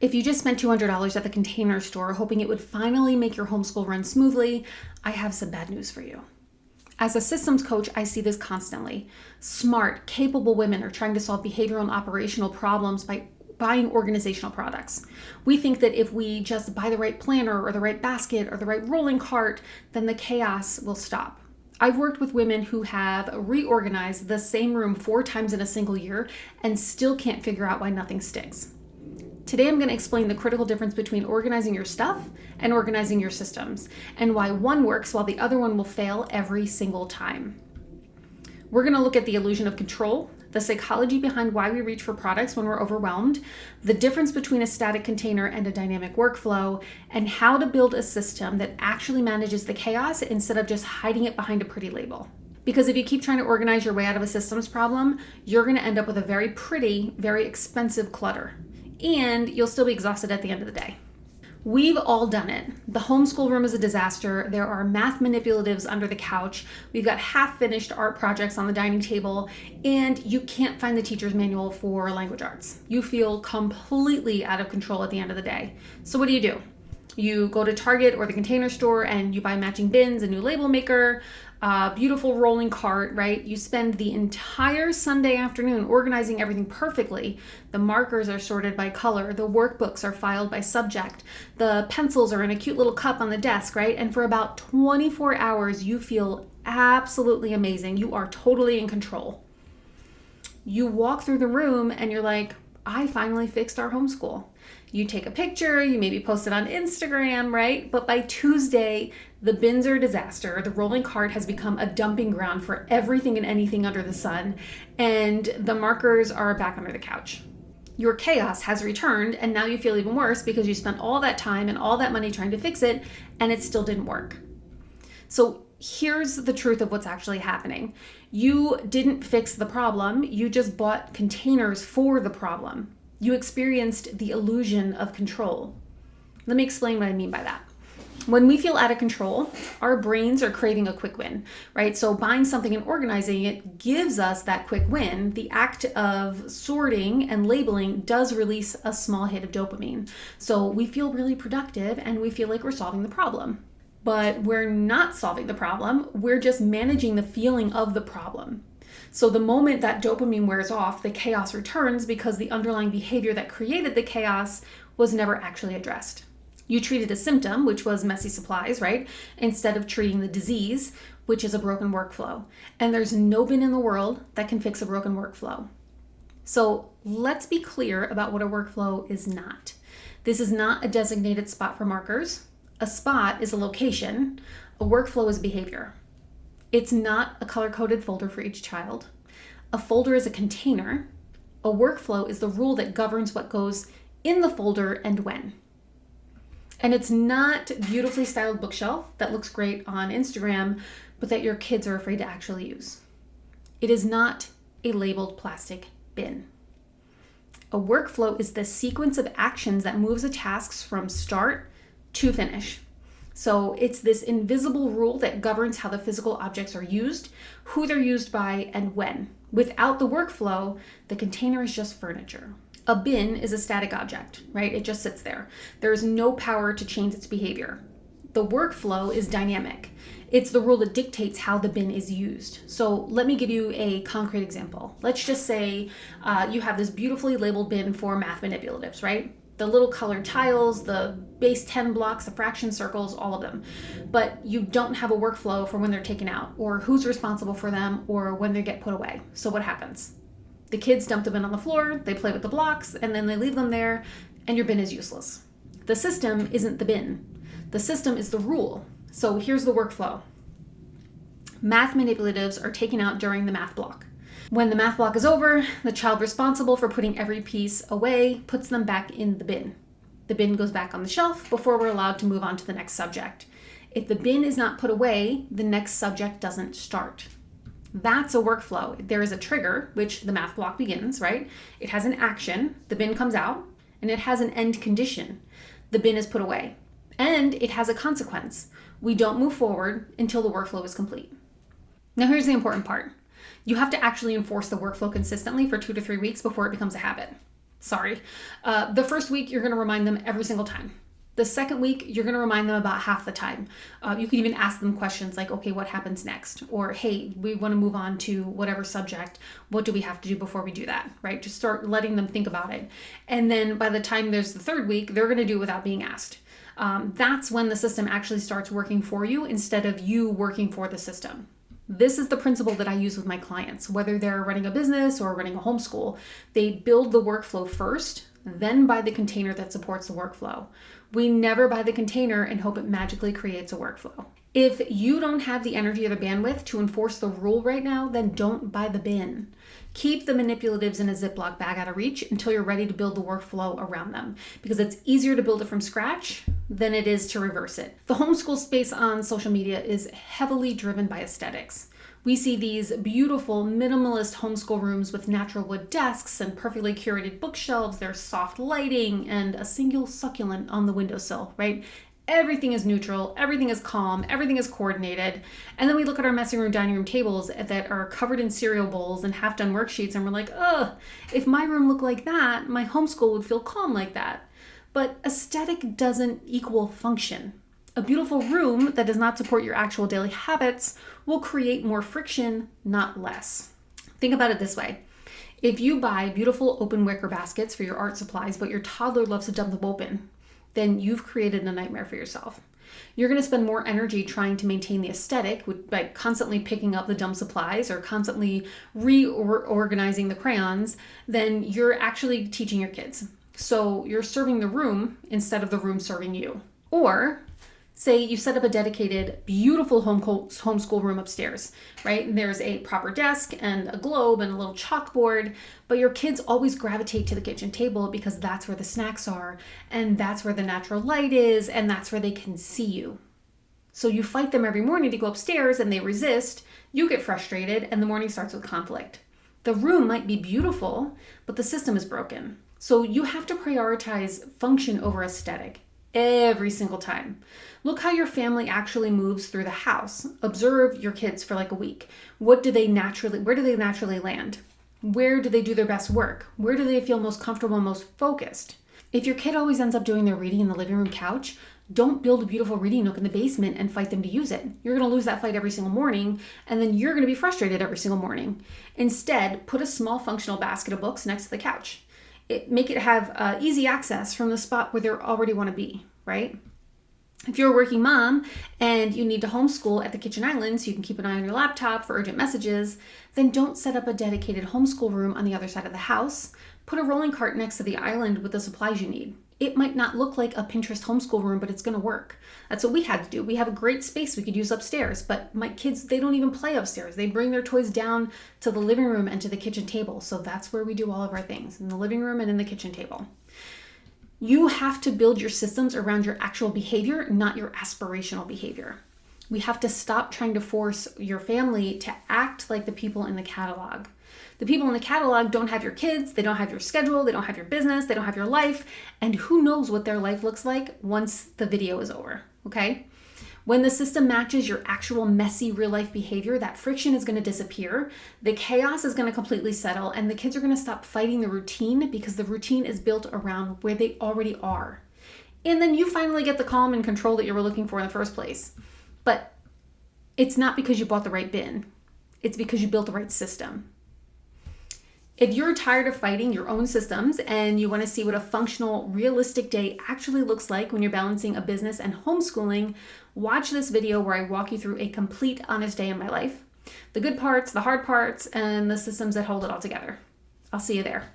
If you just spent $200 at the Container Store hoping it would finally make your homeschool run smoothly, I have some bad news for you. As a systems coach, I see this constantly. Smart, capable women are trying to solve behavioral and operational problems by buying organizational products. We think that if we just buy the right planner or the right basket or the right rolling cart, then the chaos will stop. I've worked with women who have reorganized the same room 4 times in a single year and still can't figure out why nothing sticks. Today, I'm going to explain the critical difference between organizing your stuff and organizing your systems, and why one works while the other one will fail every single time. We're going to look at the illusion of control, the psychology behind why we reach for products when we're overwhelmed, the difference between a static container and a dynamic workflow, and how to build a system that actually manages the chaos instead of just hiding it behind a pretty label. Because if you keep trying to organize your way out of a systems problem, you're going to end up with a very pretty, very expensive clutter. And you'll still be exhausted at the end of the day. We've all done it. The homeschool room is a disaster. There are math manipulatives under the couch. We've got half-finished art projects on the dining table, and you can't find the teacher's manual for language arts. You feel completely out of control at the end of the day. So what do? You go to Target or the Container Store and you buy matching bins, a new label maker, a beautiful rolling cart, right? You spend the entire Sunday afternoon organizing everything perfectly. The markers are sorted by color. The workbooks are filed by subject. The pencils are in a cute little cup on the desk, right? And for about 24 hours, you feel absolutely amazing. You are totally in control. You walk through the room and you're like, I finally fixed our homeschool. You take a picture, you maybe post it on Instagram, right? But by Tuesday, the bins are a disaster. The rolling cart has become a dumping ground for everything and anything under the sun, and the markers are back under the couch. Your chaos has returned, and now you feel even worse because you spent all that time and all that money trying to fix it, and it still didn't work. So here's the truth of what's actually happening. You didn't fix the problem, you just bought containers for the problem. You experienced the illusion of control. Let me explain what I mean by that. When we feel out of control, our brains are craving a quick win, right? So buying something and organizing it gives us that quick win. The act of sorting and labeling does release a small hit of dopamine. So we feel really productive and we feel like we're solving the problem. But we're not solving the problem, we're just managing the feeling of the problem. So the moment that dopamine wears off, the chaos returns because the underlying behavior that created the chaos was never actually addressed. You treated a symptom, which was messy supplies, right? Instead of treating the disease, which is a broken workflow. And there's no bin in the world that can fix a broken workflow. So let's be clear about what a workflow is not. This is not a designated spot for markers. A spot is a location. A workflow is behavior. It's not a color-coded folder for each child. A folder is a container. A workflow is the rule that governs what goes in the folder and when. And it's not a beautifully styled bookshelf that looks great on Instagram, but that your kids are afraid to actually use. It is not a labeled plastic bin. A workflow is the sequence of actions that moves the tasks from start to finish. So it's this invisible rule that governs how the physical objects are used, who they're used by, and when. Without the workflow, the container is just furniture. A bin is a static object, right? It just sits there. There's no power to change its behavior. The workflow is dynamic. It's the rule that dictates how the bin is used. So let me give you a concrete example. Let's just say you have this beautifully labeled bin for math manipulatives, right? The little colored tiles, the base 10 blocks, the fraction circles, all of them. But you don't have a workflow for when they're taken out, or who's responsible for them, or when they get put away. So what happens? The kids dump the bin on the floor, they play with the blocks, and then they leave them there, and your bin is useless. The system isn't the bin. The system is the rule. So here's the workflow. Math manipulatives are taken out during the math block. When the math block is over, the child responsible for putting every piece away puts them back in the bin. The bin goes back on the shelf before we're allowed to move on to the next subject. If the bin is not put away, the next subject doesn't start. That's a workflow. There is a trigger, which the math block begins, right? It has an action, the bin comes out, and it has an end condition. The bin is put away. And it has a consequence. We don't move forward until the workflow is complete. Now here's the important part. You have to actually enforce the workflow consistently for 2 to 3 weeks before it becomes a habit. Sorry. The first week, you're going to remind them every single time. The second week, you're going to remind them about half the time. You can even ask them questions like, okay, what happens next? Or, hey, we want to move on to whatever subject. What do we have to do before we do that, right? Just start letting them think about it. And then by the time there's the third week, they're going to do it without being asked. That's when the system actually starts working for you instead of you working for the system. This is the principle that I use with my clients, whether they're running a business or running a homeschool. They build the workflow first, then buy the container that supports the workflow. We never buy the container and hope it magically creates a workflow. If you don't have the energy or the bandwidth to enforce the rule right now, then don't buy the bin. Keep the manipulatives in a Ziploc bag out of reach until you're ready to build the workflow around them, because it's easier to build it from scratch than it is to reverse it. The homeschool space on social media is heavily driven by aesthetics. We see these beautiful minimalist homeschool rooms with natural wood desks and perfectly curated bookshelves. There's soft lighting and a single succulent on the windowsill, right? Everything is neutral, everything is calm, everything is coordinated. And then we look at our messing room, dining room tables that are covered in cereal bowls and half-done worksheets, and we're like, ugh, if my room looked like that, my homeschool would feel calm like that. But aesthetic doesn't equal function. A beautiful room that does not support your actual daily habits will create more friction, not less. Think about it this way. If you buy beautiful open wicker baskets for your art supplies, but your toddler loves to dump them open, then you've created a nightmare for yourself. You're going to spend more energy trying to maintain the aesthetic by constantly picking up the dumb supplies or constantly reorganizing the crayons than you're actually teaching your kids. So you're serving the room instead of the room serving you. Or say you set up a dedicated, beautiful homeschool room upstairs, right? There's a proper desk and a globe and a little chalkboard, but your kids always gravitate to the kitchen table because that's where the snacks are, and that's where the natural light is, and that's where they can see you. So you fight them every morning to go upstairs and they resist, you get frustrated, and the morning starts with conflict. The room might be beautiful, but the system is broken. So you have to prioritize function over aesthetic every single time. Look how your family actually moves through the house. Observe your kids for like a week. Where do they naturally land? Where do they do their best work? Where do they feel most comfortable, most focused? If your kid always ends up doing their reading in the living room couch, don't build a beautiful reading nook in the basement and fight them to use it. You're going to lose that fight every single morning, and then you're going to be frustrated every single morning. Instead, put a small functional basket of books next to the couch. Make it have easy access from the spot where they already want to be, right? If you're a working mom and you need to homeschool at the kitchen island so you can keep an eye on your laptop for urgent messages, then don't set up a dedicated homeschool room on the other side of the house. Put a rolling cart next to the island with the supplies you need. It might not look like a Pinterest homeschool room, but it's going to work. That's what we had to do. We have a great space we could use upstairs, but my kids, they don't even play upstairs. They bring their toys down to the living room and to the kitchen table. So that's where we do all of our things, in the living room and in the kitchen table. You have to build your systems around your actual behavior, not your aspirational behavior. We have to stop trying to force your family to act like the people in the catalog. The people in the catalog don't have your kids, they don't have your schedule, they don't have your business, they don't have your life, and who knows what their life looks like once the video is over, okay? When the system matches your actual messy real life behavior, that friction is going to disappear, the chaos is going to completely settle, and the kids are going to stop fighting the routine because the routine is built around where they already are. And then you finally get the calm and control that you were looking for in the first place. But it's not because you bought the right bin. It's because you built the right system. If you're tired of fighting your own systems and you want to see what a functional, realistic day actually looks like when you're balancing a business and homeschooling, watch this video where I walk you through a complete honest day in my life. The good parts, the hard parts, and the systems that hold it all together. I'll see you there.